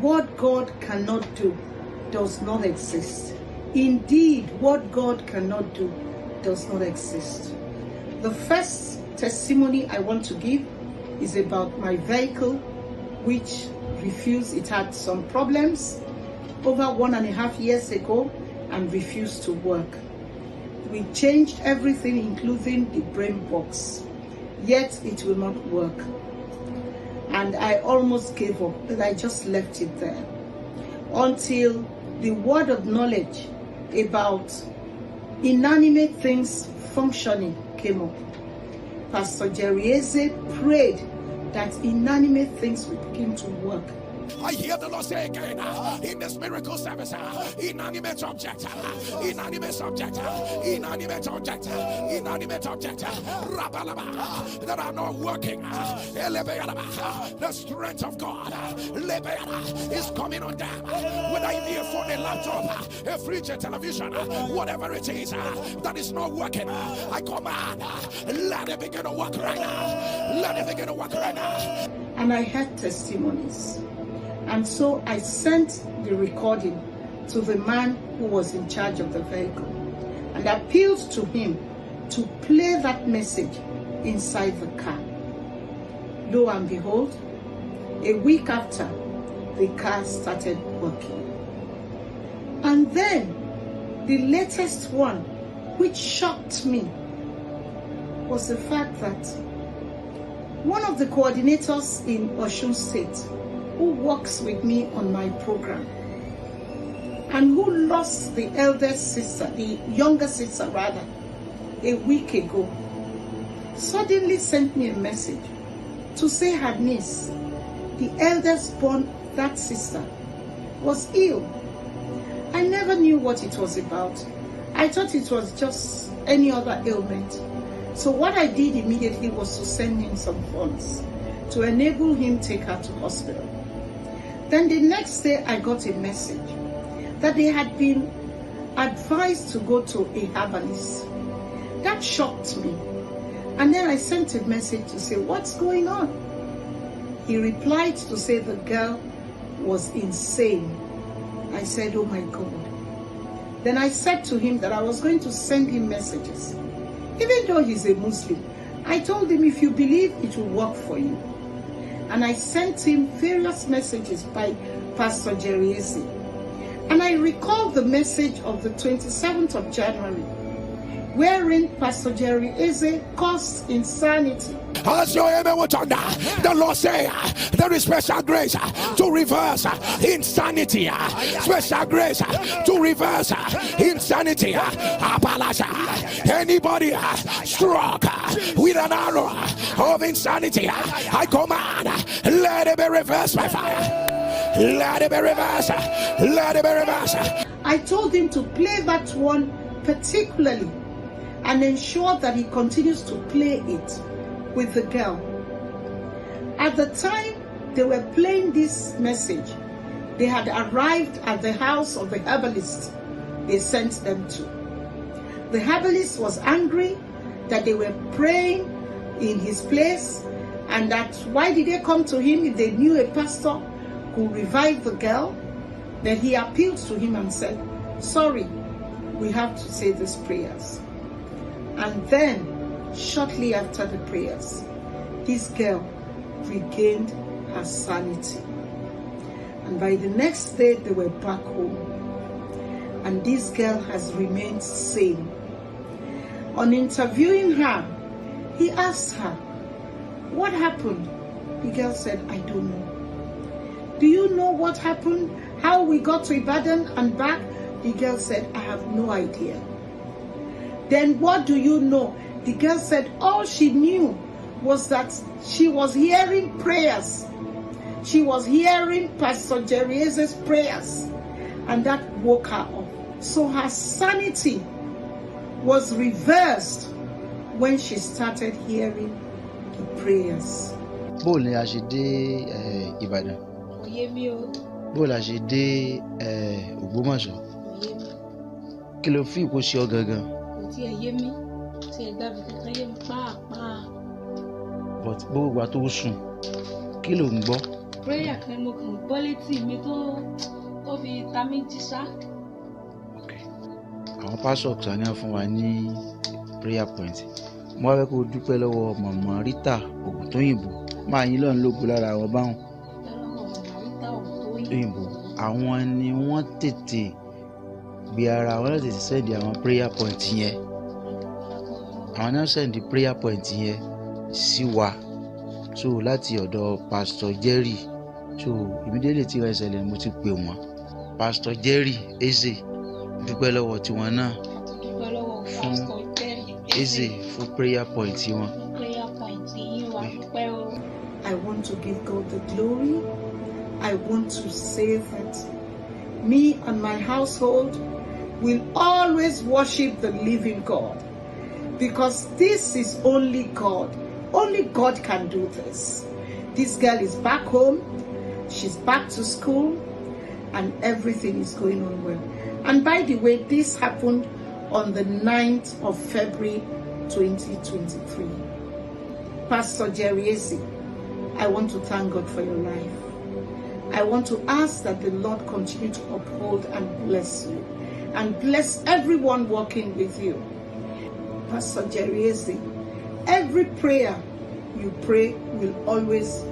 what God cannot do does not exist. Indeed, what God cannot do does not exist. The first testimony I want to give is about my vehicle, which refused. It had some problems over 1.5 years ago and refused to work. We changed everything, including the brain box, yet it will not work. And I almost gave up, but I just left it there until the word of knowledge about inanimate things functioning came up. Pastor Jerry Eze prayed that inanimate things would begin to work. I hear the Lord say again in this miracle service, inanimate object, inanimate object, inanimate object, inanimate object, that are not working. The strength of God is coming on them. Whether it be a phone, a laptop, a fridge, a television, whatever it is that is not working, I command, let it begin to work right now. Let it begin to work right now. And I had testimonies. And so I sent the recording to the man who was in charge of the vehicle and appealed to him to play that message inside the car. Lo and behold, a week after, the car started working. And then the latest one, which shocked me, was the fact that one of the coordinators in Osun State, who works with me on my program and who lost the eldest sister, the younger sister rather, a week ago, suddenly sent me a message to say her niece, the eldest born, that sister, was ill. I never knew what it was about. I thought it was just any other ailment. So what I did immediately was to send him some funds to enable him to take her to hospital. Then the next day I got a message that they had been advised to go to a herbalist. That shocked me. And then I sent a message to say, what's going on? He replied to say the girl was insane. I said, oh my God. Then I said to him that I was going to send him messages. Even though he's a Muslim, I told him, if you believe, it will work for you. And I sent him various messages by Pastor Jerry Eze. And I recall the message of the 27th of January, wherein Pastor Jerry Eze caused insanity. As your amen will thunder, the Lord say there is special grace to reverse insanity, special grace to reverse insanity. Anybody struck with an arrow of insanity, I command, let it be reversed by fire. Let it be reversed. Let it be reversed. I told him to play that one particularly and ensure that he continues to play it with the girl. At the time they were playing this message, they had arrived at the house of the herbalist they sent them to. The herbalist was angry that they were praying in his place, and that why did they come to him if they knew a pastor who revived the girl. Then he appealed to him and said, sorry, we have to say these prayers. And then shortly after the prayers, this girl regained her sanity. And by the next day, they were back home. And this girl has remained sane. On interviewing her, he asked her, what happened? The girl said, I don't know. Do you know what happened? How we got to Ibadan and back? The girl said, I have no idea. Then what do you know? The girl said all she knew was that she was hearing prayers. She was hearing Pastor Jerry Eze's prayers, and that woke her up. So her sanity was reversed when she started hearing the prayers. Bó ni a ṣe dé Ìbàdàn? Bó la ṣe dé Ògbómọ̀ṣọ́? Kí ló fi kó ṣe ọ gangan? But gbogbo wa tó sùn, kí ló ń gbọ́? prayer kan mo kàn gbọ́ létí mi tó fi ta mí jí ṣá. Okay. Àwọn pásọ̀ kan ní fún wa ní prayer point. Mo wá fẹ́ kó o dúpẹ́ lọ́wọ́ màmá Rita Ògùntóyìnbó. Máa yín lọ́run lógo lára àwọn báwọn. Òyìnbó àwọn ni wọ́n tètè gbé ara wọn láti sẹ́ndì àwọn prayer point yẹn. Àwọn náà sẹ́ndì prayer point yẹn sí wa. So láti ọ̀dọ̀ Pastor Jerry. So immediately tí wọ́n ṣẹlẹ̀ mo ti pè wọ́n. Pastor Jerry Eze dúpẹ́ lọ́wọ́ tiwọn náà fún Eze fún prayer point wọn. I want to give God the glory. I want to say that me and my household will always worship the living God, because this is only God. Only God can do this. This girl is back home. She's back to school, and everything is going on well. And by the way, this happened on the 9th of February 2023. Pastor Jerry Eze, I want to thank God for your life. I want to ask that the Lord continue to uphold and bless you, and bless everyone working with you. Pastor Jerry Eze, every prayer you pray will always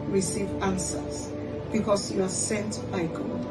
receive answers, because you are sent by God.